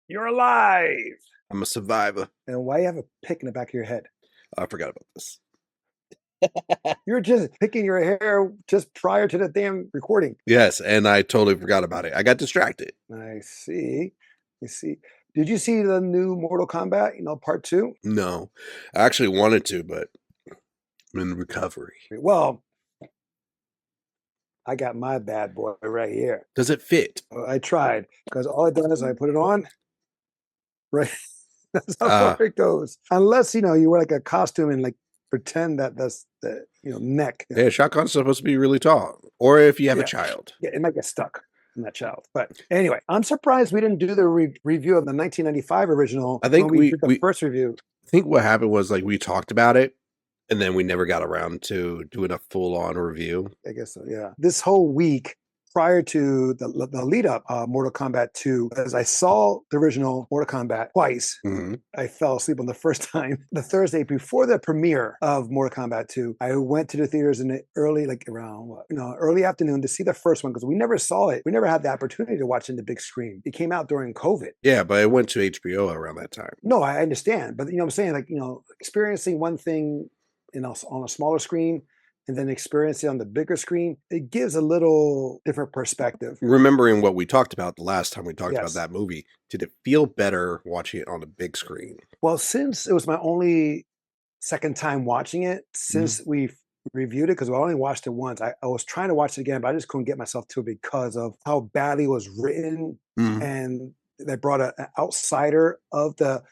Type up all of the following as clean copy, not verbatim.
You're alive. I'm a survivor. And why you have a pick in the back of your head? I forgot about this. You're just picking your hair just prior to the damn recording. Yes, and I totally forgot about it. I got distracted. I see. I see. Did you see the new Mortal Kombat, part two? No, I actually wanted to, but I'm in recovery. Well, I got my bad boy right here. Does it fit? I tried because all I done is I put it on, right? That's how far Uh, it goes. Unless, you wear like a costume and like pretend that that's the, neck. yeah, shotgun's supposed to be really tall. Or if you have a Yeah. child. Yeah, it might get stuck in that child. But anyway, I'm surprised we didn't do the review of the 1995 original I when think we we did the we first review. I think what happened was like we talked about it and then we never got around to doing a full on review. I guess so, yeah. This whole week prior to the lead up Mortal Kombat 2, as I saw the original Mortal Kombat twice. Mhm. I fell asleep on the first time. The Thursday before the premiere of Mortal Kombat 2, I went to the theaters in the early, like around early afternoon to see the first one because we never saw it. We never had the opportunity to watch it in the big screen. It came out during COVID. Yeah, but it went to HBO around that time. No, I understand, but I'm saying, like, experiencing one thing on a smaller screen and then experience it on the bigger screen, it gives a little different perspective. Remembering what we talked about the last time we talked about Yes. that movie, did it feel better watching it on a big screen? Well, since it was my only second time watching it Mhm. since we reviewed it, because I only watched it once. I was trying to watch it again, but I just couldn't get myself to it because of how badly it was written, Mhm. and they brought an outsider of the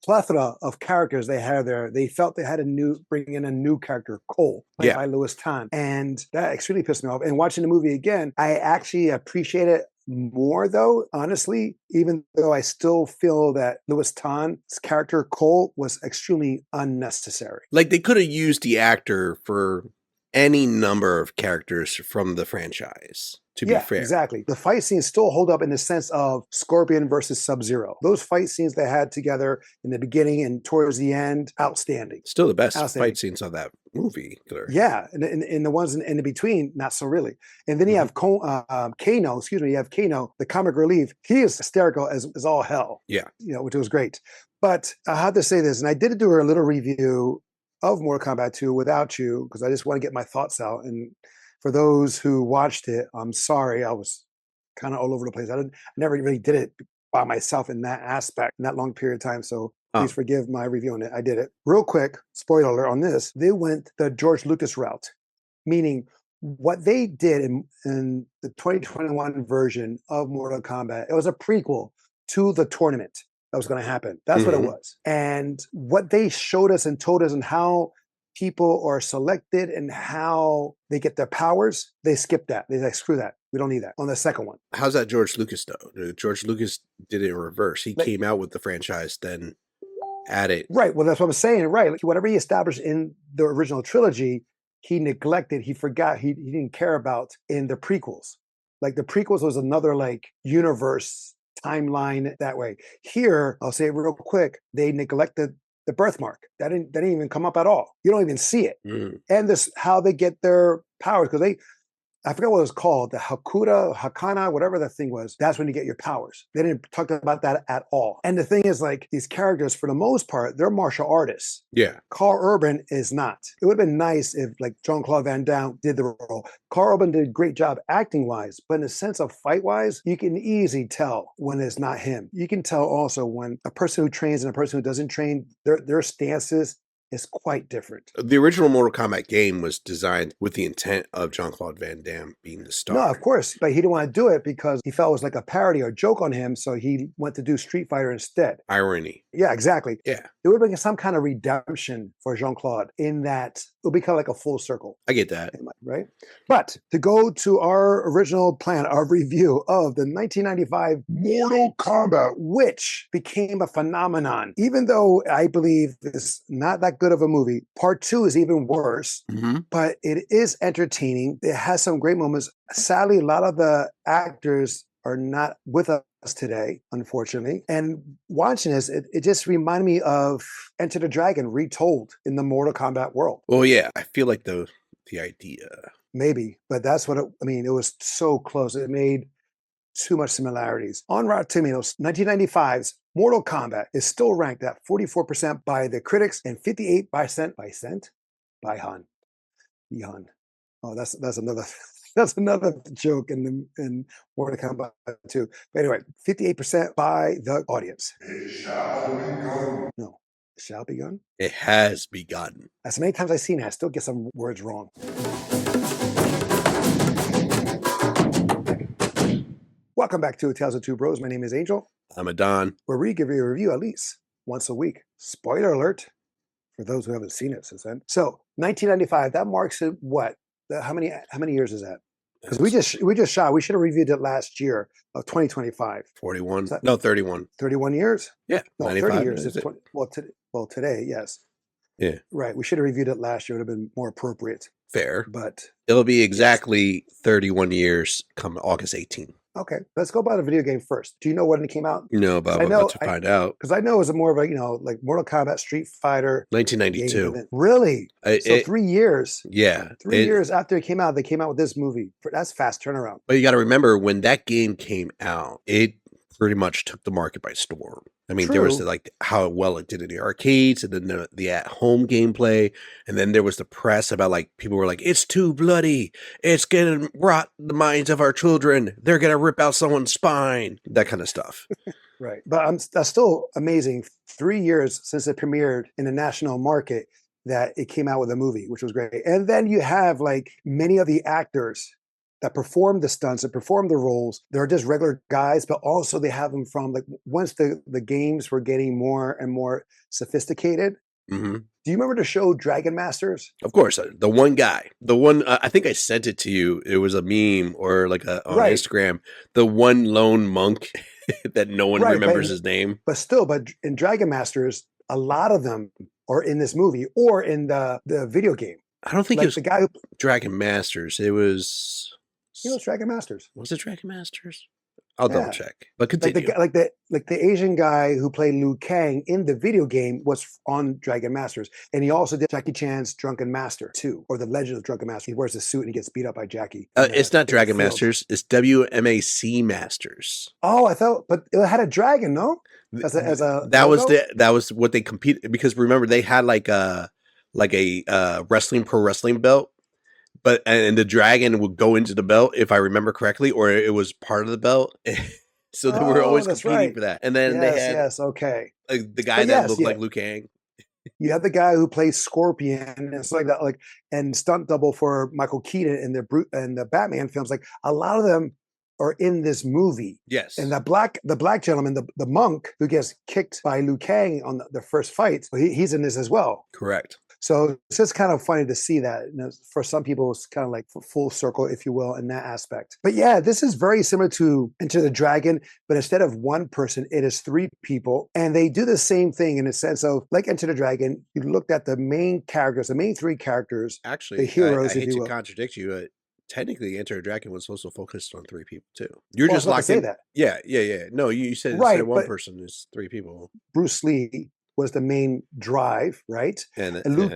plethora of characters they had there. They felt they had bring in a new character, Cole, played Yeah. by Louis Tan, and that extremely pissed me off. And watching the movie again, I actually appreciate it more, though. Honestly, even though I still feel that Louis Tan's character Cole was extremely unnecessary. Like they could have used the actor for any number of characters from the franchise, to be Yeah, fair. exactly. The fight scenes still hold up in the sense of Scorpion versus Sub-Zero. Those fight scenes they had together in the beginning and towards the end, outstanding. Still the best fight Outstanding. scenes of that movie, Killer. Yeah, and the ones in the between, not so really. And then you Mhm. have Kano, excuse me, you have Kano, the comic relief. He is hysterical as all hell, Yeah. which was great. But I have to say this, and I did do a little review of Mortal Kombat 2 without you because I just want to get my thoughts out. And for those who watched it, I'm sorry, I was kind of all over the place. I never really did it by myself in that aspect, in that long period of time. So please Oh. forgive my review on it. I did it. Real quick, spoiler alert on this. They went the George Lucas route, meaning what they did in the 2021 version of Mortal Kombat, it was a prequel to the tournament that was going to happen. That's what it Mhm. was. And what they showed us and told us and how people are selected and how they get their powers, they skipped that. They like, screw that. We don't need that on the second one. How's that George Lucas though? George Lucas did it in reverse. He Like, came out with the franchise, then added. right. Well, that's what I'm saying. Right. Like, whatever he established in the original trilogy, he neglected, he forgot, he didn't care about in the prequels. Like the prequels was another like universe timeline that way. Here, I'll say it real quick, they neglected the birthmark. That didn't even come up at all. You don't even see it. Mm. And this how they get their powers, because I forgot what it was called, the Hakuda, Hakana, whatever that thing was. That's when you get your powers. They didn't talk about that at all. And the thing is, like, these characters, for the most part, they're martial artists. Yeah. Carl Urban is not. It would have been nice if, like, Jean-Claude Van Damme did the role. Carl Urban did a great job acting-wise, but in the sense of fight-wise, you can easily tell when it's not him. You can tell also when a person who trains and a person who doesn't train, their stances is quite different. The original Mortal Kombat game was designed with the intent of Jean-Claude Van Damme being the No, star. of course, but he didn't want to do it because he felt it was like a parody or joke on him, so he went to do Street Fighter instead. Irony. Yeah, exactly. Yeah, It would have been some kind of redemption for Jean-Claude in that it would be kind of like a full circle, I get that. right? But to go to our original plan, our review of the 1995 Mortal Kombat, which became a phenomenon, even though I believe it's not that good of a movie. Part two is even worse, Mhm. but it is entertaining. It has some great moments. Sadly, a lot of the actors are not with us today, unfortunately. And watching this, it just reminded me of Enter the Dragon retold in the Mortal Kombat world. Well, yeah, I feel like the idea. Maybe, but that's what I mean. It was so close. It made too much similarities. On Rotten Tomatoes, 1995's Mortal Kombat is still ranked at 44% by the critics and 58% by Han. Ihan. Oh, that's another that's another joke in Mortal Kombat too. But anyway, 58% by the audience. It shall begun. No, it shall begun. It has begun. As many times I've seen it, I still get some words wrong. Welcome back to Tales of Two Bros. My name is Angel, I'm a Don. where we give you a review at least once a week. Spoiler alert for those who haven't seen it since then. So 1995, that marks it. What? How many years is that? Because we just shot. We should have reviewed it last year of 2025. 41. No, 31. 31 years? Yeah. No, 30 years. Is 20, well, today, yes. Yeah. Right. We should have reviewed it last year. It would have been more appropriate. Fair. But it'll be exactly 31 years come August 18th. Okay, let's go by the video game first. Do you know when it came out? No, but I'm about to find out. Because I know it was more of a, like Mortal Kombat, Street Fighter. 1992. Really? So 3 years. Yeah. 3 years after it came out, they came out with this movie. That's fast turnaround. But you got to remember, when that game came out, it pretty much took the market by storm. I mean, there was like how well it did in the arcades, and then the at-home gameplay, and then there was the press about like people were like, "It's too bloody. It's gonna rot the minds of our children. They're gonna rip out someone's spine." That kind of stuff. Right, but that's still amazing. 3 years since it premiered in the national market, that it came out with a movie, which was great. And then you have like many of the actors that perform the stunts, that perform the roles. They're just regular guys, but also they have them from like once the games were getting more and more sophisticated. Mm-hmm. Do you remember the show Dragon Masters? Of course, the one guy, the one I think I sent it to you. It was a meme or like on Instagram. The one lone monk that no one remembers his name. But still, in Dragon Masters, a lot of them are in this movie or in the video game. I don't think like it was the guy who Dragon Masters. It was. It was Dragon Masters. Was it Dragon Masters? I'll double check. But continue. Like the Asian guy who played Liu Kang in the video game was on Dragon Masters, and he also did Jackie Chan's Drunken Master too, or the Legend of Drunken Master. He wears a suit and he gets beat up by Jackie. It's not Dragon Masters. It's WMAC Masters. Oh, I thought, but it had a dragon, no? That was what they competed, because remember they had like a pro wrestling belt. And the dragon would go into the belt, if I remember correctly, or it was part of the belt. So they were always competing for that. And then they had the guy that looked like Liu Kang. You have the guy who plays Scorpion, and it's like that, and stunt double for Michael Keaton in the Batman films. Like a lot of them are in this movie. Yes. And the black gentleman, the monk who gets kicked by Liu Kang on the first fight, he's in this as well. Correct. So it's just kind of funny to see that. For some people, it's kind of like full circle, if you will, in that aspect. But yeah, this is very similar to Enter the Dragon, but instead of one person, it is 3 people. And they do the same thing in a sense of, like Enter the Dragon, you looked at the main characters, the main 3 characters. Actually, the heroes, I hate to contradict you. Technically, Enter the Dragon was also focused on 3 people too. You're just locked in. That. Yeah. No, you said instead of one person, it's 3 people. Bruce Lee was the main drive, right? And Liu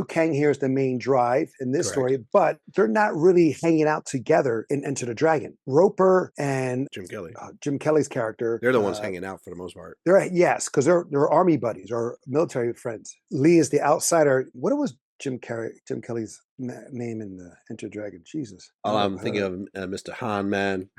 Kang here is the main drive in this story, but they're not really hanging out together in Enter the Dragon. Roper and Jim Kelly's character, they're the ones hanging out for the most part. Because they're army buddies or military friends. Lee is the outsider. What was Jim Kelly's name in the Enter the Dragon? Jesus. I'm thinking of Mr. Han, man.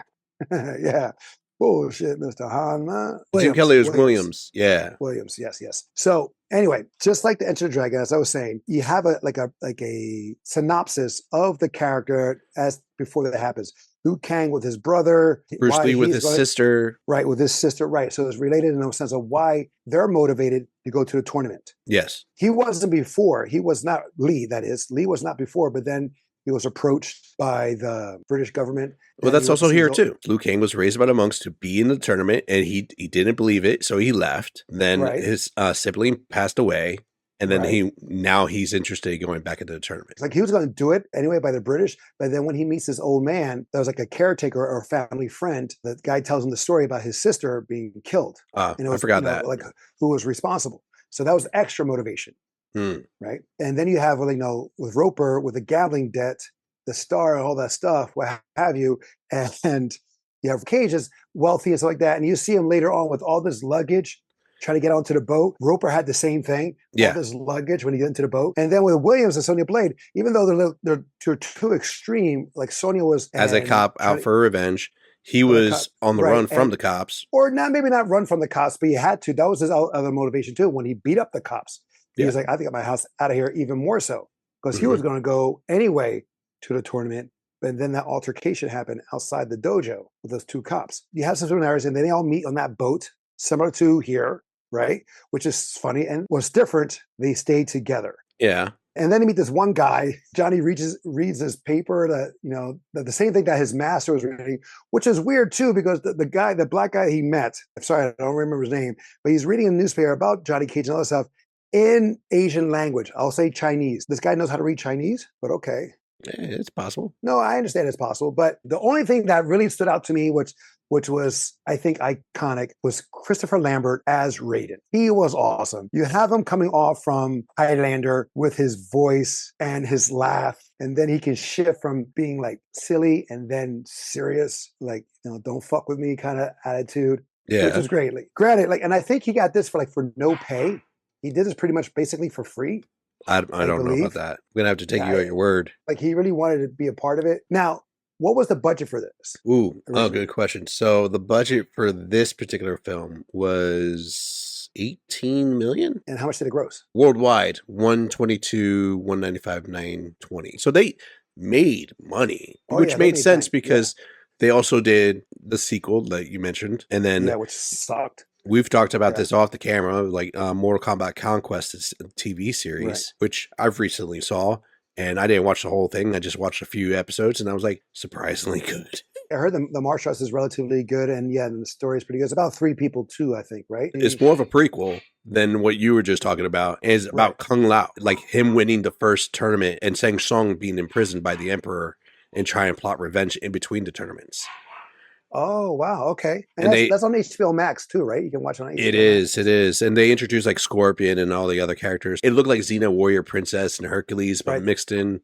Yeah. Bullshit, Mr. Han, man. Jim Kelly was Williams. Yeah. Williams, yes. So anyway, just like the Enter the Dragon, as I was saying, you have a synopsis of the character as before that happens. Liu Kang with his brother. Bruce Lee with his sister. Right, with his sister, right. So it's related in the sense of why they're motivated to go to the tournament. Yes. He wasn't before. He was not Lee, that is. Lee was not before, but then he was approached by the British government. Well, that's also here too. Liu Kang was raised by the monks to be in the tournament, and he didn't believe it, so he left. Then his sibling passed away, and then he's interested in going back into the tournament. Like he was going to do it anyway by the British, but then when he meets this old man that was like a caretaker or a family friend, the guy tells him the story about his sister being killed. I forgot that. Like who was responsible. So that was extra motivation. Right. And then you have, with Roper, with the gambling debt, the star and all that stuff, what have you. And You have Cage is wealthy and stuff like that, and you see him later on with all this luggage trying to get onto the boat. Roper had the same thing, all Yeah. this luggage when he got into the boat. And then with Williams and Sonya Blade, even though they're too extreme, like Sonya was As a and cop out for revenge, he for the was cop, on the right? run from And the cops. or not maybe not run from the cops, but he had to. That was his other motivation too. When he beat up the cops, he Yeah. was like, "I have to get my house out of here," even more so because he Mhm. was going to go anyway to the tournament. But then that altercation happened outside the dojo with those two cops. You have some similarities, and then they all meet on that boat, similar to here, right? Which is funny. And what's different, they stay together. Yeah. And then you meet this one guy. Johnny reads his paper that, the same thing that his master was reading, which is weird too, because the black guy he met, I'm sorry, I don't remember his name, but he's reading a newspaper about Johnny Cage and all that stuff in Asian language. I'll say Chinese. This guy knows how to read Chinese, but okay. Yeah, it's possible. No, I understand it's possible. But the only thing that really stood out to me, which was, I think, iconic, was Christopher Lambert as Raiden. He was awesome. You have him coming off from Highlander with his voice and his laugh, and then he can shift from being like silly and then serious, like, don't fuck with me kind of attitude, which Yeah. was great. Like, granted, and I think he got this for no pay. He did this pretty much basically for free. I don't know about that. I'm going to have to take you at your word. Like, he really wanted to be a part of it. Now, what was the budget for this? Ooh, originally? good question. So the budget for this particular film was 18 million. And how much did it gross? Worldwide, 122, 195, 920. So they made money, which made sense because they also did the sequel that you mentioned. And then which sucked. We've talked about this off the camera, like Mortal Kombat Conquest is a TV series, which I've recently saw, and I didn't watch the whole thing. I just watched a few episodes, and I was like, surprisingly good. I heard the martial arts is relatively good, and the story is pretty good. It's about 3 people too, I think, right? It's more of a prequel than what you were just talking about. It's about Kung Lao, like him winning the first tournament and Shang Tsung being imprisoned by the Emperor and trying to plot revenge in between the tournaments. Oh, wow. Okay. And that's on HBO Max too, right? You can watch it on HBO Max. It is. And they introduced like Scorpion and all the other characters. It looked like Xena Warrior Princess and Hercules, but mixed in,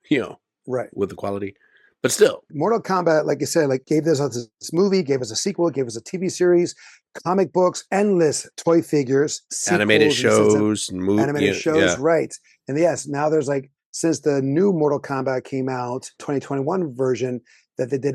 with the quality. But still. Mortal Kombat, like you said, gave this movie, gave us a sequel, gave us a TV series, comic books, endless toy figures, animated shows, and movies. Animated shows, right. And yes, now there's since the new Mortal Kombat came out, 2021 version, that they did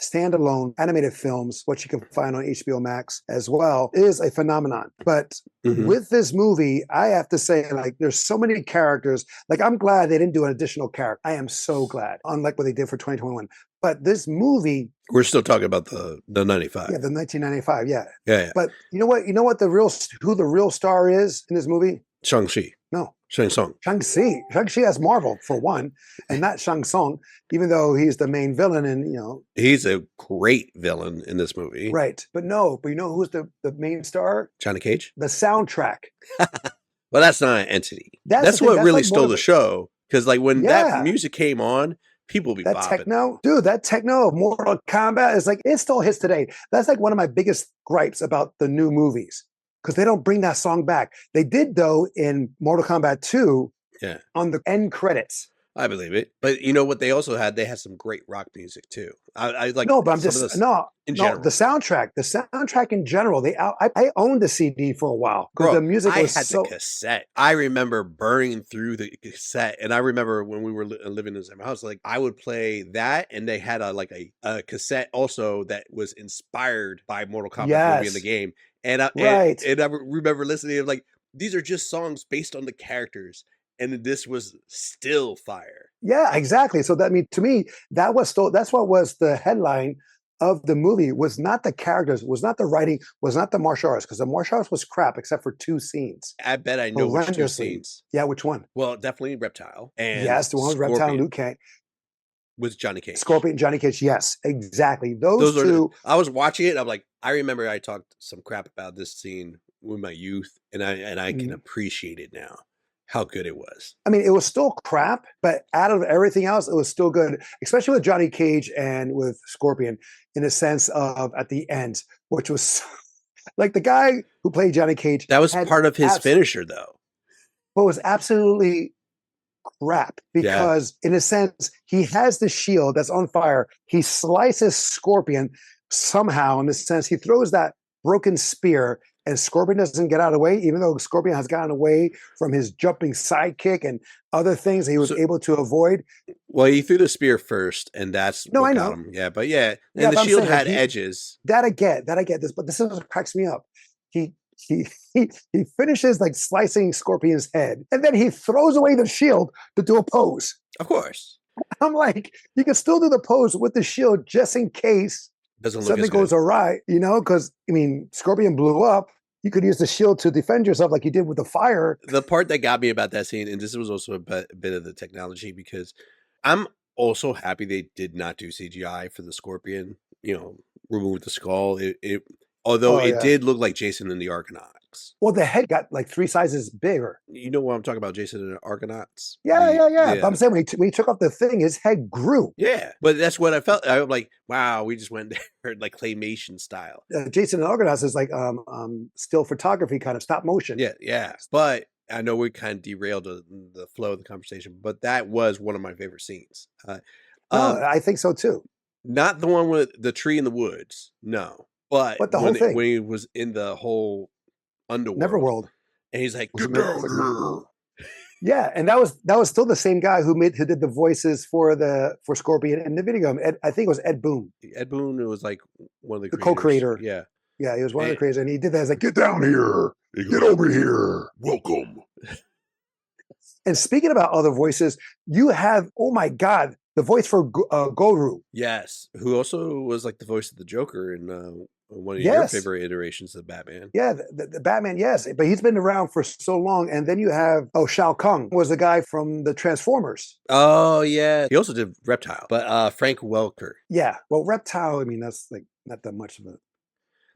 standalone animated films, which you can find on HBO Max as well, is a phenomenon. But with this movie, I have to say, there's so many characters. I'm glad they didn't do an additional character. I am so glad, unlike what they did for 2021. But this movie, we're still talking about the 95. Yeah, the 1995. Yeah. Yeah. But you know what? Who the real star is in this movie? Shang-Chi. No. Shang Tsung. Shang-Chi. Shang-Chi has Marvel, for one, and not Shang Tsung, even though he's the main villain and, He's a great villain in this movie. Right. But you know who's the main star? Johnny Cage? The soundtrack. Well, that's not an entity. That's what really stole the show. Because when that music came on, people be bopping. Techno, dude, that techno of Mortal Kombat is it still hits today. That's one of my biggest gripes about the new movies, because they don't bring that song back. They did, though, in Mortal Kombat 2 on the end credits. I believe it. But you know what they also had? They had some great rock music, too. I like No, but I'm just, no, general. The soundtrack in general, I owned the CD for a while. Because the music was the cassette. I remember burning through the cassette. And I remember when we were living in the same house, I would play that. And they had a cassette also that was inspired by Mortal Kombat movie in the game. And I remember listening to these are just songs based on the characters. And this was still fire. Yeah, exactly. So to me, that's what was the headline of the movie, was not the characters, was not the writing, was not the martial arts, because the martial arts was crap except for 2 scenes. I bet I know which 2 scenes. Yeah, which one? Well, definitely Reptile. And yes, the one with Reptile and Liu Kang. With Johnny Cage. Scorpion and Johnny Cage, yes, exactly. Those two. I was watching it, I'm like, I remember I talked some crap about this scene with my youth, and I can appreciate it now. How good it was. I mean, it was still crap, but out of everything else, it was still good, especially with Johnny Cage and with Scorpion, in a sense of at the end, which was the guy who played Johnny Cage. That was part of his finisher, though. But was absolutely crap Yeah. because, in a sense, he has the shield that's on fire. He slices Scorpion somehow, in the sense, he throws that broken spear, and Scorpion doesn't get out of the way, even though Scorpion has gotten away from his jumping sidekick and other things he was So, able to avoid. well, he threw the spear first, and that's No, what I got know. him. Yeah, but yeah, Yeah, and the but I'm shield saying like had edges. that I get this, but this is what cracks me up. He he finishes like slicing Scorpion's head, and then he throws away the shield to do a pose. Of course, I'm like, you can still do the pose with the shield just in case doesn't look as something good. goes awry, because I mean, Scorpion blew up. You could use the shield to defend yourself like you did with the fire. The part that got me about that scene, and this was also a bit of the technology, because I'm also happy they did not do CGI for the Scorpion. Remove the skull. Although Oh it yeah. did look like Jason and the Argonauts. Well, the head got like 3 sizes bigger. You know what I'm talking about, Jason and the Argonauts? Yeah, yeah, yeah. But Yeah. I'm saying when he took off the thing, his head grew. Yeah, but that's what I felt. I'm like, wow, we just went there like claymation style. Jason and Argonauts is like still photography, kind of stop motion. Yeah, yeah. But I know we kind of derailed the flow of the conversation, but that was one of my favorite scenes. No, I think so too. Not the one with the tree in the woods, no. But But the whole thing, when he was in the whole underworld, Neverworld, and he's like, was "Get it down like, here!" yeah, and that was still the same guy who did the voices for Scorpion in the video game. I think it was Ed Boon, Ed Boon was like one of the the creators. co-creator. Yeah, Yeah, he was one of the and, creators, and he did that. He's like, "Get down here, get over here, welcome." And speaking about other voices, you have, oh my God, the voice for Goru. yes, who also was like the voice of the Joker in one of your Yes. favorite iterations of Batman. Yeah, the Batman, yes, but he's been around for so long. And then you have, Shao Kahn was the guy from the Transformers. Oh yeah, he also did Reptile, but Frank Welker. Yeah, well, Reptile, I mean, that's like not that much of a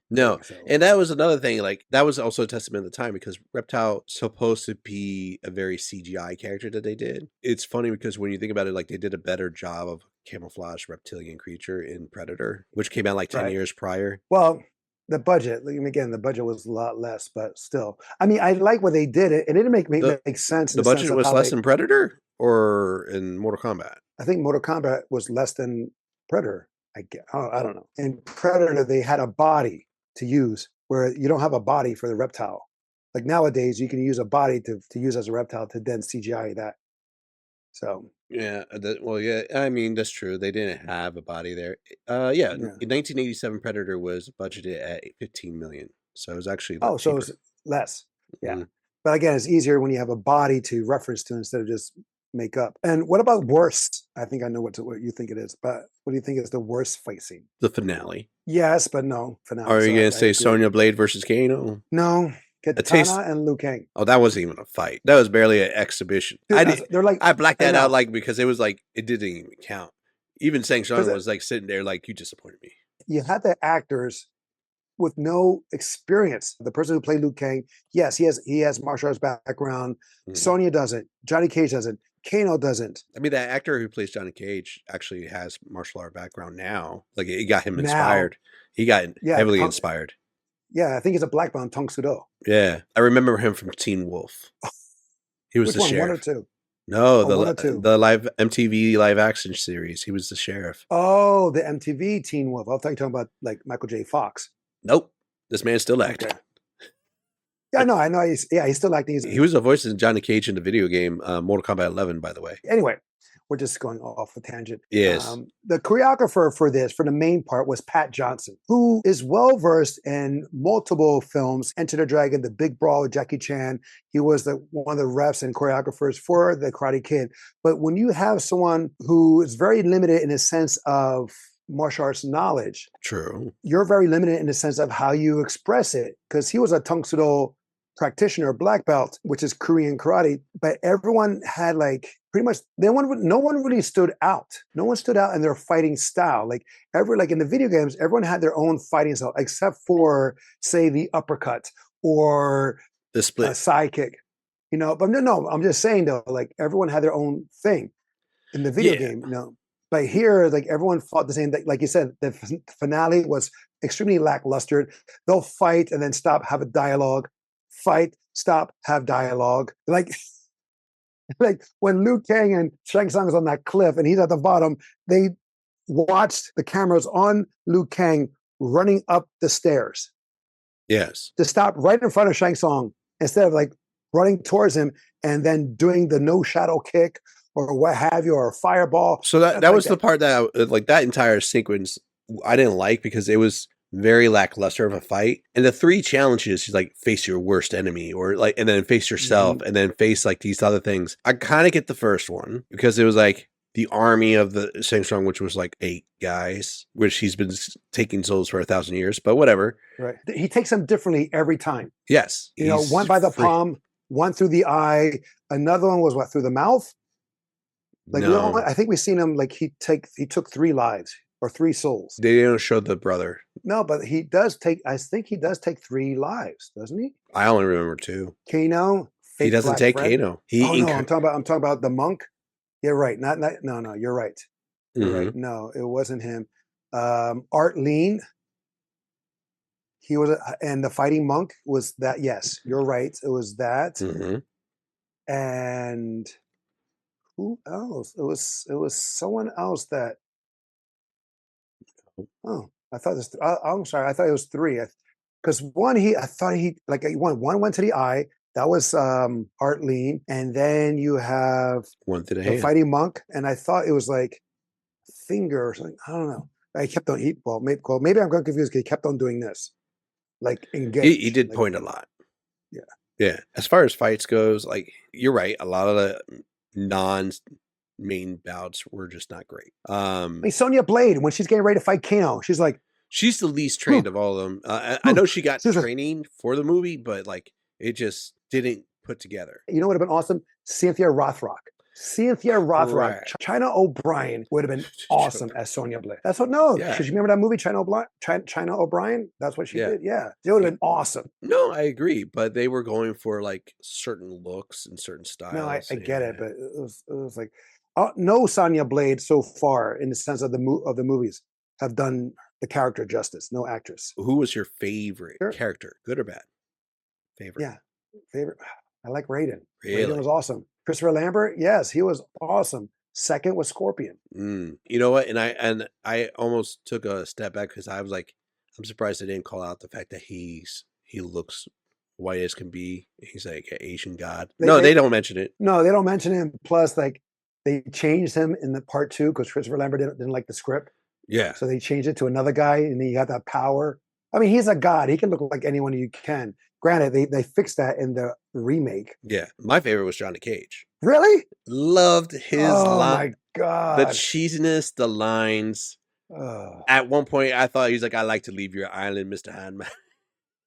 No, thing. So. and that was another thing. Like that was also a testament of the time, because Reptile supposed to be a very CGI character that they did. It's funny because when you think about it, like they did a better job of camouflage reptilian creature in Predator, which came out like 10 Right. years prior. Well, the budget, again, the budget was a lot less, but still, I mean, I like what they did. It didn't make sense. The budget was less than Predator or in Mortal Kombat. I think Mortal Kombat was less than Predator. I don't know. In Predator, they had a body to use, where you don't have a body for the reptile. Like nowadays, you can use a body to use as a reptile to then CGI that. So yeah, yeah. I mean, that's true. They didn't have a body there. Yeah. In 1987, Predator was budgeted at 15 million, so it was actually so cheaper. it was less. Yeah, Mhm. but again, it's easier when you have a body to reference to instead of just make up. And what about worst? I think I know what you think it is, but what do you think is the worst fight scene? The finale. Yes, but no finale. Are you going to say Sonya Blade versus Kano? No. Katana and Liu Kang. Oh, that wasn't even a fight. That was barely an exhibition. Dude, I blacked that out, like, because it was like it didn't even count. Even Sang Sung was like sitting there like, you disappointed me. You had the actors with no experience. The person who played Liu Kang, yes, he has martial arts background. Mm-hmm. Sonya doesn't. Johnny Cage doesn't. Kano doesn't. I mean, that actor who plays Johnny Cage actually has martial art background now. Like, it got him inspired. He got heavily inspired. Yeah, I think he's a black belt in Tong Sudo. Yeah, I remember him from Teen Wolf. He was the sheriff. 1 or 2? No, the live MTV live action series. He was the sheriff. Oh, the MTV Teen Wolf. I thought you were talking about like Michael J. Fox. Nope, this man's still acting. Okay. Yeah, no, I know. He's still acting. He was a voice in Johnny Cage in the video game Mortal Kombat 11, by the way. Anyway, we're just going off a tangent. Yes. The choreographer for the main part, was Pat Johnson, who is well versed in multiple films. Enter the Dragon, The Big Brawl with Jackie Chan. He was one of the refs and choreographers for The Karate Kid. But when you have someone who is very limited in a sense of martial arts knowledge, true, you're very limited in the sense of how you express it, because he was a Tong Sudo practitioner, black belt, which is Korean karate, but everyone had like pretty much no one really stood out. No one stood out in their fighting style. Like in the video games, everyone had their own fighting style, except for say the uppercut or the split sidekick. But no, I'm just saying though, like everyone had their own thing in the video game. But here, like everyone fought the same thing. Like you said, the finale was extremely lackluster. They'll fight and then stop, have a dialogue. Fight, stop, have dialogue. Like Like when Liu Kang and Shang Tsung is on that cliff and he's at the bottom, they watched the cameras on Liu Kang running up the stairs Yes. to stop right in front of Shang Tsung instead of like running towards him and then doing the no shadow kick or what have you, or a fireball. So that Like was the that. part that like that entire sequence I didn't like because it was very lackluster of a fight. And the three challenges, she's like face your worst enemy or like and then face yourself and then face like these other things. I kind of get the first one because it was like the army of the Shang Tsung, which was like 8 guys, which he's been taking souls for 1,000 years, but whatever. Right. He takes them differently every time. Yes. You know, one by the palm, one through the eye, another one was what, through the mouth? Like no. I think we've seen him like he took 3 lives or 3 souls. They don't show the brother. No, but he does take. I think he does take 3 lives, doesn't he? I only remember 2. Kano. He doesn't Black take Fred. Kano. No, I'm talking about the monk. You're right. No, you're right. You're right. No, it wasn't him. Art Lean. He was, and the fighting monk was that. Yes, you're right. It was that. And who else? It was someone else that. Oh, I thought this. I'm sorry. I thought it was 3. Because I thought he like one went to the eye. That was Art Lean, and then you have one to the hand. Fighting monk, and I thought it was like finger or something. I don't know. I kept on maybe I'm going confused because he kept on doing this, like engage. He did like, point a lot. Yeah, yeah. As far as fights goes, like you're right. A lot of the non-main bouts were just not great. I mean, Sonya Blade, when she's getting ready to fight Kano, she's like, she's the least trained of all of them. I know she got training for the movie, but like it just didn't put together. You know what would have been awesome? Cynthia Rothrock. China O'Brien would have been awesome as Sonya Blade. That's what, because you remember that movie, China O'Brien? That's what she did. Yeah. It would have been awesome. No, I agree. But they were going for like certain looks and certain styles. No, I get it. But it was like, no Sonya Blade so far in the sense of the movies have done the character justice. No actress. Who was your favorite character? Good or bad? Favorite? Yeah. Favorite. I like Raiden. Really? Raiden was awesome. Christopher Lambert, yes, he was awesome. Second was Scorpion. You know what? And I almost took a step back because I was like, I'm surprised they didn't call out the fact that he looks white as can be. He's like an Asian god. They don't mention it. No, they don't mention him. Plus, like they changed him in the part 2 because Christopher Lambert didn't like the script. Yeah. So they changed it to another guy, and he got that power. I mean, he's a god. He can look like anyone you can. Granted, they fixed that in the remake. Yeah. My favorite was Johnny Cage. Really? Loved his line. Oh my God. The cheesiness, the lines. At one point, I thought he was like, I like to leave your island, Mr. Handman.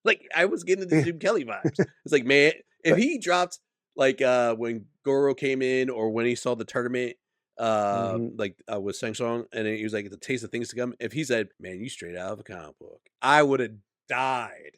Like, I was getting the Jim Kelly vibes. It's like, man, if he dropped, like, when Goro came in or when he saw the tournament, with Shang Tsung, and he was like, the taste of things to come. If he said, man, you straight out of a comic book, I would have died.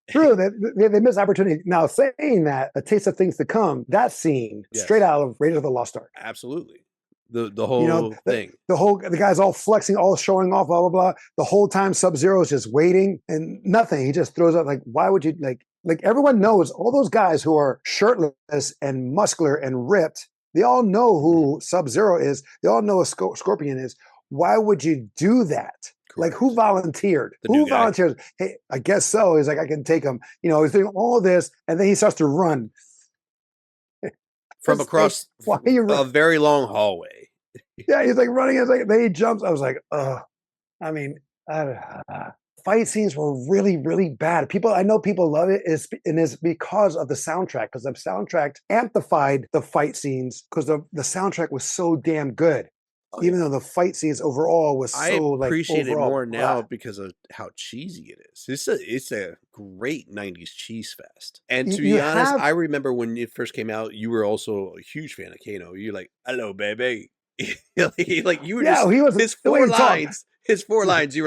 True, they missed opportunity. Now, saying that, a taste of things to come, that scene, straight out of Raiders of the Lost Ark. Absolutely. The whole thing. The guy's all flexing, all showing off, blah, blah, blah. The whole time Sub-Zero is just waiting and nothing. He just throws out, like, why would you, like everyone knows, all those guys who are shirtless and muscular and ripped, they all know who Sub-Zero is. They all know who Scorpion is. Why would you do that? Correct. Like, who volunteered? Who volunteers? Hey, I guess so. He's like, I can take him. You know, he's doing all this, and then he starts to run from across a very long hallway. Yeah, he's like running. It's like then he jumps. I was like, I mean, fight scenes were really, really bad. I know people love it, and it's because of the soundtrack. Because the soundtrack amplified the fight scenes because the soundtrack was so damn good. Even though the fight scenes overall was so I appreciate it more now because of how cheesy it is. It's a great 90s cheese fest. And to be honest, I remember when it first came out, you were also a huge fan of Kano. You're like, hello, baby. Like you were he was his 4 lines. His 4 lines, you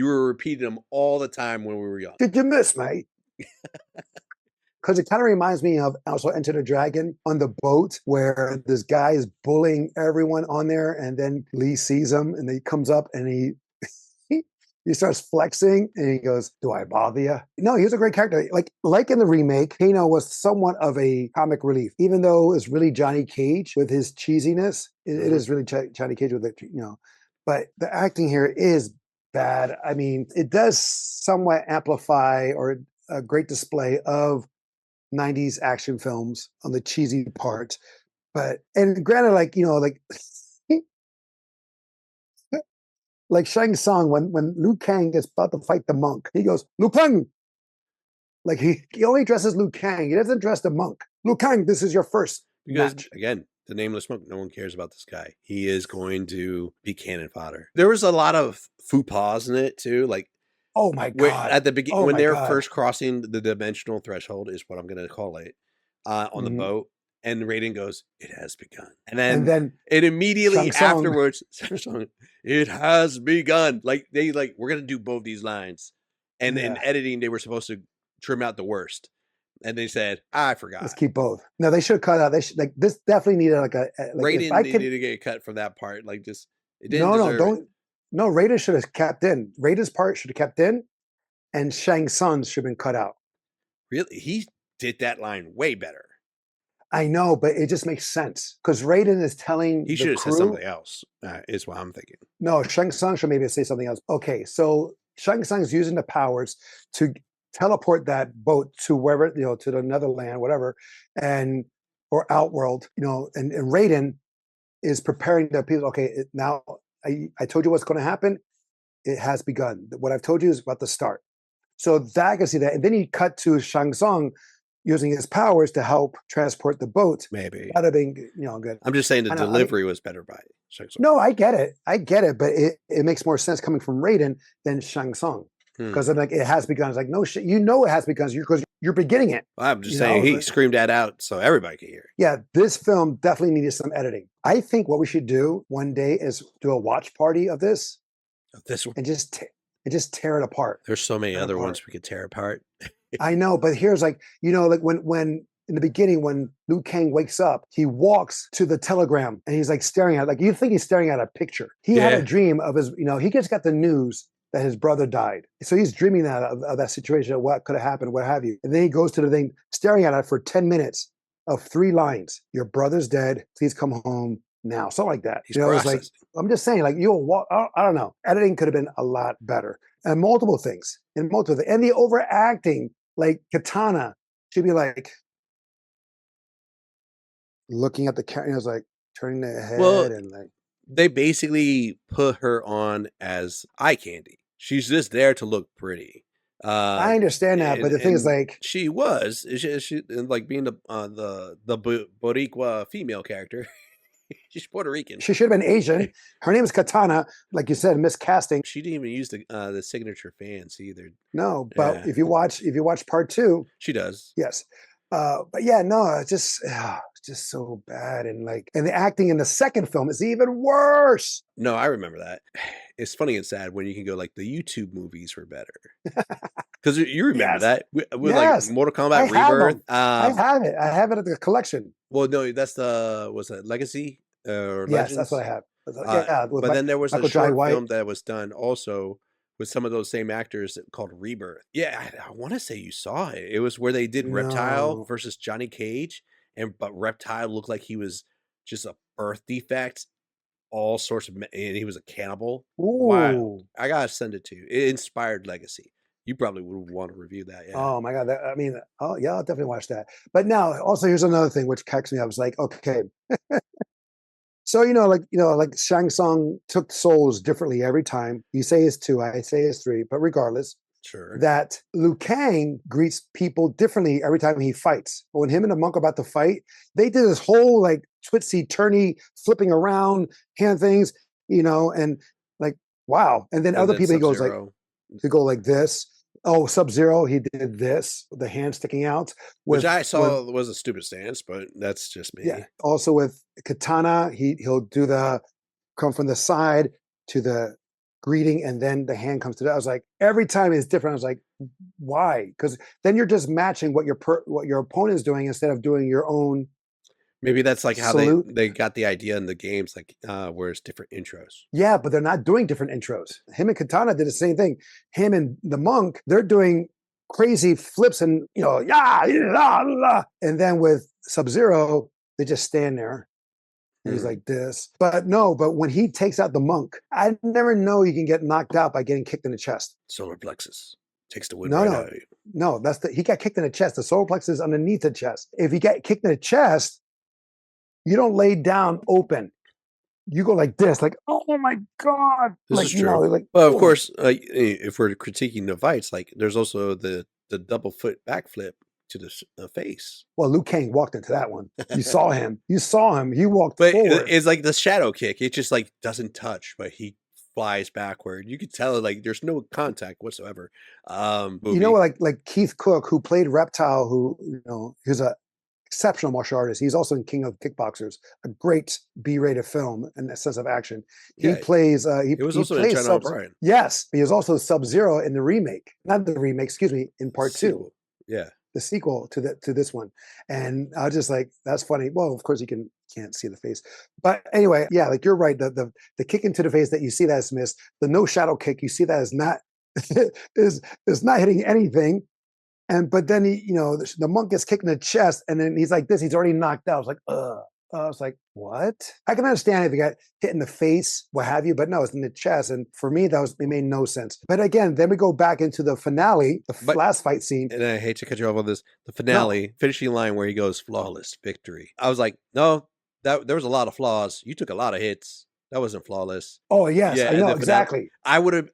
were repeating them all the time when we were young. Did you miss, mate? Because it kind of reminds me of also Enter the Dragon on the boat where this guy is bullying everyone on there, and then Lee sees him and he comes up and he He starts flexing and he goes, "Do I bother you?" No, he was a great character. Like in the remake, Kano was somewhat of a comic relief, even though it's really Johnny Cage with his cheesiness. It Mhm. is really Johnny Cage with it, But the acting here is bad. I mean, it does somewhat amplify or a great display of 90s action films on the cheesy part. But and granted, like Shang Tsung, when Liu Kang is about to fight the monk, he goes, "Liu Kang." Like he only dresses Liu Kang. He doesn't dress the monk. Liu Kang, this is your first Because match. again, the nameless monk, no one cares about this guy. He is going to be cannon fodder. There was a lot of faux pas in it too, like Oh my where god. at the beginning Oh when my they're god. first crossing the dimensional threshold is what I'm going to call it on the Mhm. boat, and Raiden goes, "It has begun," and And then then it immediately Shang Tsung, afterwards, "It has begun." Like we're going to do both these lines, and in yeah, editing they were supposed to trim out the worst, and they said, "I let's forgot." keep both. No, they should cut out. They should like this definitely needed like if Raiden I could needed to get cut from that part. Like just it didn't no deserve it. don't no Raiden should have kept in. Raiden's part should have kept in and Shang Tsung's should have been cut out. Really, he did that line way better. I know, but it just makes sense because Raiden is telling He the should have said something crew. else. Is what I'm thinking. No, Shang Tsung should maybe say something else. Okay, so Shang Tsung is using the powers to teleport that boat to wherever, to the Netherland, whatever, and or Outworld, and Raiden is preparing the people. Okay, now I told you what's going to happen. It has begun. What I've told you is about to start. So that I can see that. And then he cut to Shang Tsung using his powers to help transport the boat. Maybe. That'd have been, good. I'm just saying the I mean, delivery was better by Shang Tsung. no, I get it. I get it, but it makes more sense coming from Raiden than Shang Tsung. Hmm. Because like it has begun. It's like, no shit, it has begun because you're beginning it. Well, I'm just saying he screamed that out so everybody could hear. Yeah, this film definitely needed some editing. I think what we should do one day is do a watch party of this This one, and just tear it apart. there's so many Tear it other apart. ones we could tear apart. I know, but here's like, like when in the beginning, when Liu Kang wakes up, he walks to the telegram and he's like staring at, like, you think he's staring at a picture. He had a Yeah. dream of his, he just got the news that his brother died. So he's dreaming of that situation, of what could have happened, what have you. And then he goes to the thing, staring at it for 10 minutes of 3 lines. Your brother's dead. Please come home now. Something like that. He's It was like, processing. I'm just saying, like, you'll walk, I don't know. Editing could have been a lot better. And multiple things. And the overacting, like Katana she'd be like looking at the camera, was like turning their Well, head and like, they basically put her on as eye candy. She's just there to look pretty. I understand that, but the thing is And like, she was she and like being the Boricua female character. She's Puerto Rican. she should have been Asian. Her name is Katana, like you said, miscasting. She didn't even use the signature fans either. No, but Yeah, if you watch part 2, she does. yes. But yeah, no, it's just so bad, and the acting in the second film is even worse. No, I remember that. It's funny and sad when you can go like the YouTube movies were better because you remember Yes, that with like yes, Mortal I Kombat have Rebirth. them. I have it. I have it at the collection. Well, no, that's the was that Legacy or Yes, that's what Legends? I have. Yeah, with But then there was a Michael Jai short White. film that was done also with some of those same actors called Rebirth. Yeah, I want to say you saw it. It was where they did Reptile No. versus Johnny Cage, but Reptile looked like he was just a birth defect, all sorts of, and he was a cannibal. Wild. Ooh. I gotta send it to you. It inspired Legacy. You probably would want to review that. Yeah, Oh my god! I mean, oh yeah, I'll definitely watch that. But now, also, here's another thing which cracks me up. It's like, okay, so like Shang Tsung took souls differently every time. You say it's 2, I say it's 3, but regardless, sure. that Liu Kang greets people differently every time he fights. But when him and the monk are about to fight, they did this whole like twitsy turny, flipping around hand things, and like wow. And then And other then people he goes like Sub-Zero. to go like this. Oh, Sub-Zero, he did this, the hand sticking out Which with I with saw was a stupid stance, but that's just yeah. me. Also with Katana, he'll do the come from the side to the greeting, and then the hand comes to that. I was like, every time it's different. I was like, why? Because then you're just matching what your opponent is doing instead of doing your own. Maybe that's like how Salute. they got the idea in the games, like where it's different intros. Yeah, but they're not doing different intros. Him and Katana did the same thing. Him and the monk, they're doing crazy flips and yeah, la, la. And then with Sub Zero, they just stand there. And he's like this. But no, but when he takes out the monk, I never know you can get knocked out by getting kicked in the chest. Solar plexus takes the wind No, right no, out of you. no. He got kicked in the chest. The solar plexus is underneath the chest. If you get kicked in the chest, you don't lay down open. You go like this, like, oh my God. This like, is true. like, well, of oh. course, if we're critiquing the fights, like there's also the double foot backflip to the face. Well, Liu Kang walked into that one. You saw him. You saw him. He walked But forward. it's like the shadow kick. It just like doesn't touch, but he flies backward. You could tell like there's no contact whatsoever. You know, like Keith Cook, who played Reptile, who he's a exceptional martial artist. He's also in King of Kickboxers, a great B-rated film in that sense of action. He plays. He was he also plays in China O'Brien. Yes, he was also Sub-Zero in the remake, not the remake. Excuse me, in part two. Yeah, the sequel to this one. And I was just like, that's funny. Well, of course you can't see the face, but anyway, yeah, like you're right. The kick into the face that you see that is missed. The no shadow kick you see that is not is not hitting anything. But then the monk gets kicked in the chest, and then he's like this. He's already knocked out. I was like, ugh. I was like, what? I can understand if you got hit in the face, what have you, but no, it's in the chest. And for me, it made no sense. But again, then we go back into the finale, last fight scene. And I hate to cut you off on this. The finale, finishing line where he goes, flawless victory. I was like, no, there was a lot of flaws. You took a lot of hits. That wasn't flawless. Oh, yes, I know, exactly. I would have,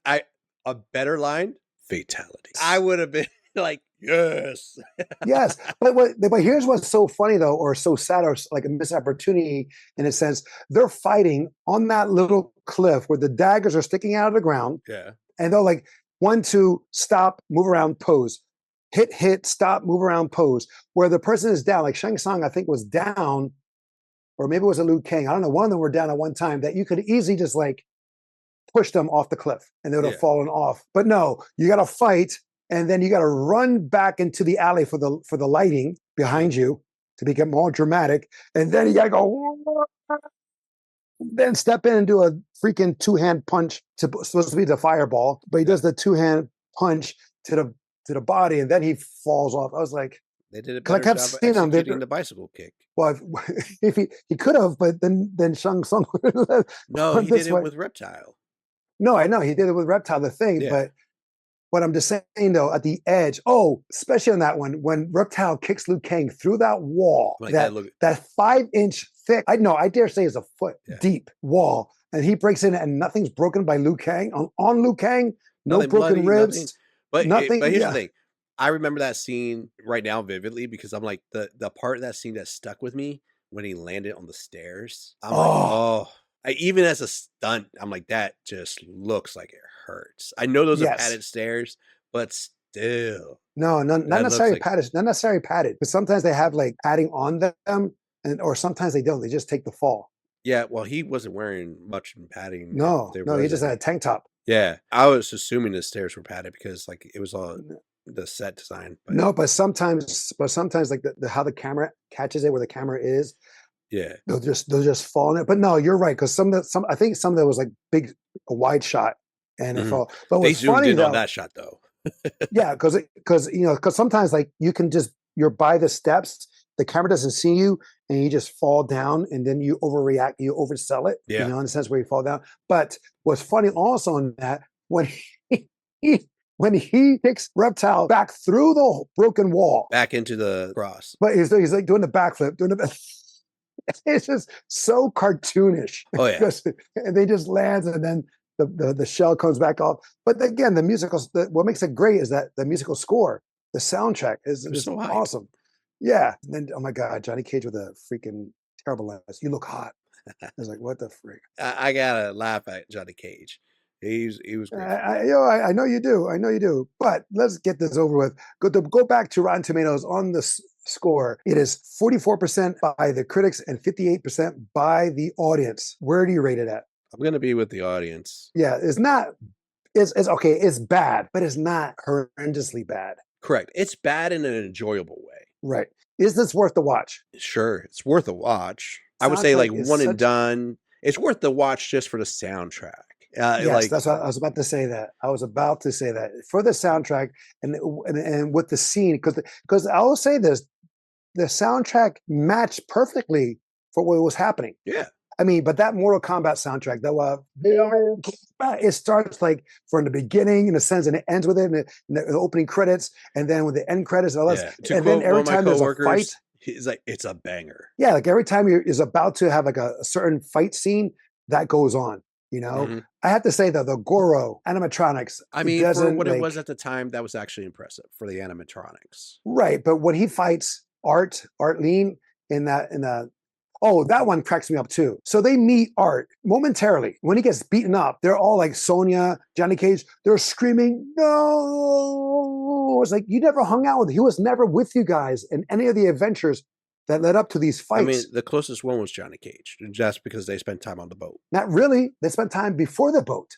a better line, fatality. I would have been like, yes. Yes. But here's what's so funny, though, or so sad, or like a missed opportunity in a sense. They're fighting on that little cliff where the daggers are sticking out of the ground. Yeah. And they're like, 1, 2, stop, move around, pose. Hit, stop, move around, pose. Where the person is down, like Shang Tsung, I think, was down, or maybe it was a Liu Kang. I don't know. One of them were down at one time that you could easily just like push them off the cliff and they would have fallen off. But no, you got to fight. And then you got to run back into the alley for the lighting behind you to make it more dramatic. And then you got to go, then step in and do a freaking 2-hand punch supposed to be the fireball, but he does the 2-hand punch to the body, and then he falls off. I was like, they did a better job of executing the bicycle kick. Well, if he could have, but then Shang Tsung. No, he did it with Reptile. No, I know he did it with Reptile. The thing, but. What I'm just saying, though, at the edge, especially on that one, when Reptile kicks Liu Kang through that wall, like that 5-inch thick, I dare say is a foot deep wall, and he breaks in and nothing's broken by Liu Kang. On Liu Kang, no broken ribs. Nothing. But here's the thing. I remember that scene right now vividly because I'm like, the part of that scene that stuck with me when he landed on the stairs. I'm like, even as a stunt, I'm like, that just looks like it hurts. I know those are padded stairs, but still. No, not necessarily padded. Not necessarily padded, but sometimes they have like padding on them, or sometimes they don't. They just take the fall. Yeah, well, he wasn't wearing much padding. No, he just had a tank top. Yeah, I was assuming the stairs were padded because like it was all the set design. But. No, but sometimes like how the camera catches it, where the camera is. Yeah, they'll just fall in it. But no, you're right, because I think some of that was like a wide shot and it fell. But they zoomed in on that shot though. Yeah, because sometimes like you're by the steps, the camera doesn't see you, and you just fall down, and then you overreact, you oversell it. Yeah, in the sense where you fall down. But what's funny also in that when he kicks Reptile back through the broken wall, back into the cross, but he's like doing the backflip, it's just so cartoonish. Oh yeah, and they just lands, and then the shell comes back off. But again, what makes it great is that the musical score, the soundtrack is so awesome. Yeah. And then, oh my God, Johnny Cage with a freaking terrible lens. You look hot. I was like, what the freak? I gotta laugh at Johnny Cage. He was great. I know you do. I know you do. But let's get this over with. Go back to Rotten Tomatoes on the score. It is 44% by the critics and 58% by the audience. Where do you rate it at? I'm gonna be with the audience. Yeah, it's not. It's okay. It's bad, but it's not horrendously bad. Correct. It's bad in an enjoyable way. Right. Is this worth the watch? Sure, it's worth a watch. I would say Soundtrack like is one and such. done. It's worth the watch just for the soundtrack. Yes, Like that's what I was about to say. That I was about to say that for the soundtrack and with the scene, because I will say this, the soundtrack matched perfectly for what was happening. yeah, I mean, but that Mortal Kombat soundtrack, it starts like from the beginning in a sense, and it ends with it in the opening credits, and then with the end credits and all that. yeah. To And then quote one every of my time there's a fight, coworkers, he's like, "It's a banger." yeah, like every time you're is about to have like a certain fight scene, that goes on. You know, Mhm. I have to say that the Goro animatronics, I it mean, for doesn't what it was like at the time, that was actually impressive for the animatronics. right, but when he fights Art Lean in the oh, that one cracks me up too. So they meet Art momentarily. When he gets beaten up, they're all like Sonya, Johnny Cage, they're screaming, no. It's like you never hung out with him. He was never with you guys in any of the adventures that led up to these I mean, fights. the closest one was Johnny Cage, just because they spent time on the boat. Not really. They spent time before the boat.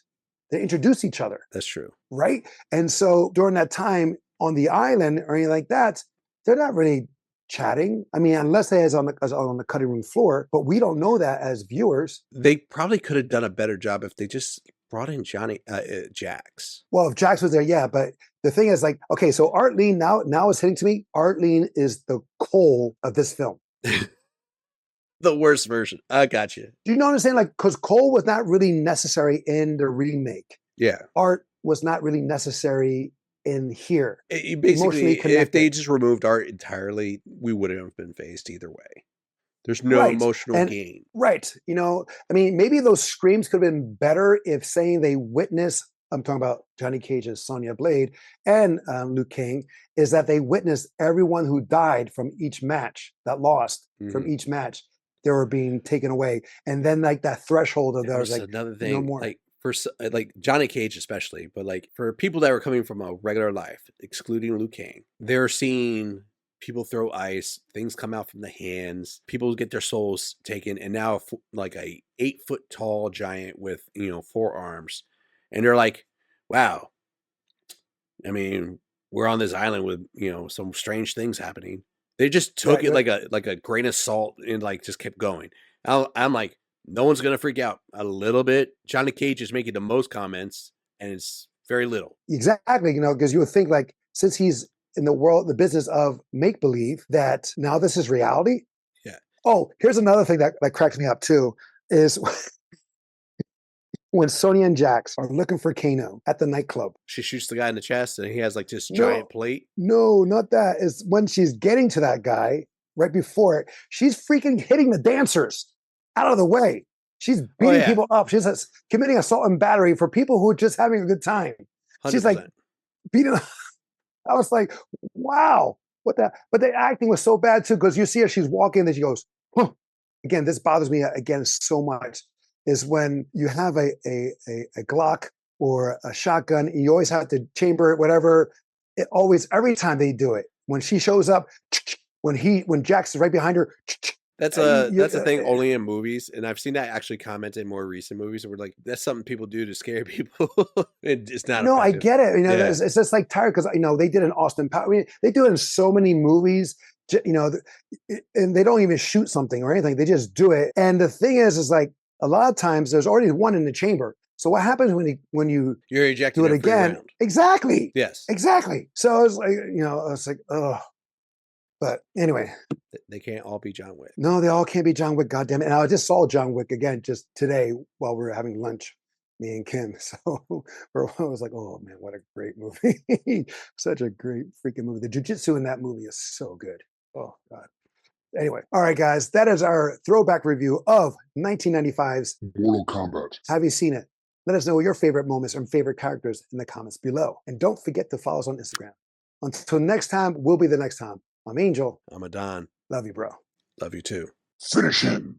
They introduced each other, That's true. right? And so during that time on the island or anything like that, they're not really chatting. I mean, unless they as on the cutting room floor, but we don't know that as viewers. They probably could have done a better job if they just brought in Johnny Jax. Well, if Jax was there, yeah. But the thing is, like, okay, so Art Lean now is hitting to me. Art Lean is the Cole of this film. The worst version. I got you. Do you know what I'm saying? Like, because Cole was not really necessary in the remake. Yeah. Art was not really necessary in here. Basically, Emotionally if they connected. just removed art entirely, we wouldn't have been phased either way. There's no Right. emotional And gain. right. You know, I mean, maybe those screams could have been better if saying they witness, I'm talking about Johnny Cage's Sonya Blade and Liu Kang, is that they witnessed everyone who died from each match, that lost from Mhm. each match, they were being taken away. And then like that threshold of That there was was like, another no thing, more. like, like, Johnny Cage especially, but, like, for people that were coming from a regular life, excluding Liu Kang, they're seeing people throw ice, things come out from the hands, people get their souls taken, and now, like, a 8-foot tall giant with, 4 arms, and they're like, "Wow, I mean, we're on this island with, some strange things happening." They just Yeah, took it like a grain of salt and like just kept going. I'm like, no one's gonna freak out a little bit. Johnny Cage is making the most comments, and it's very little. exactly. You know, because you would think like, since he's in the world, the business of make believe, that now this is reality. Yeah. Oh, here's another thing that cracks me up too is when Sonya and Jax are looking for Kano at the nightclub. She shoots the guy in the chest, and he has like this giant No, plate. no, not that. Is when she's getting to that guy right before it, she's freaking hitting the dancers out of the way. She's Oh beating yeah, people up. She's committing assault and battery for people who are just having a good time. hundred She's like percent. beating. I was like, wow, what the? But the acting was so bad too, because you see her, she's walking, and she goes, huh. Again, this bothers me again so much. Is when you have a Glock or a shotgun, you always have to chamber it, whatever. It always, every time they do it, when she shows up, when Jax is right behind her, That's a thing only in movies, and I've seen that actually commented in more recent movies. Where like that's something people do to scare people. It's not no, I effective. get it. You know, Yeah, it's just like tired because they did an Austin Power. I mean, they do it in so many movies. You know, and they don't even shoot something or anything. They just do it. And the thing is like a lot of times there's already one in the chamber. So what happens when you you're do ejecting it a free again? round. Exactly, Yes, exactly. So it's like it's like oh. But anyway, they can't all be John Wick. no, they all can't be John Wick. Goddamn it! And I just saw John Wick again just today while we were having lunch, me and Kim. So I was like, oh man, what a great movie! Such a great freaking movie. The jujitsu in that movie is so good. Oh god. Anyway, all right, guys, that is our throwback review of 1995's Mortal Kombat. Have you seen it? Let us know your favorite moments and favorite characters in the comments below. And don't forget to follow us on Instagram. Until next time, will be the next time. I'm Angel. I'm a Don. Love you, bro. Love you too. Finish him.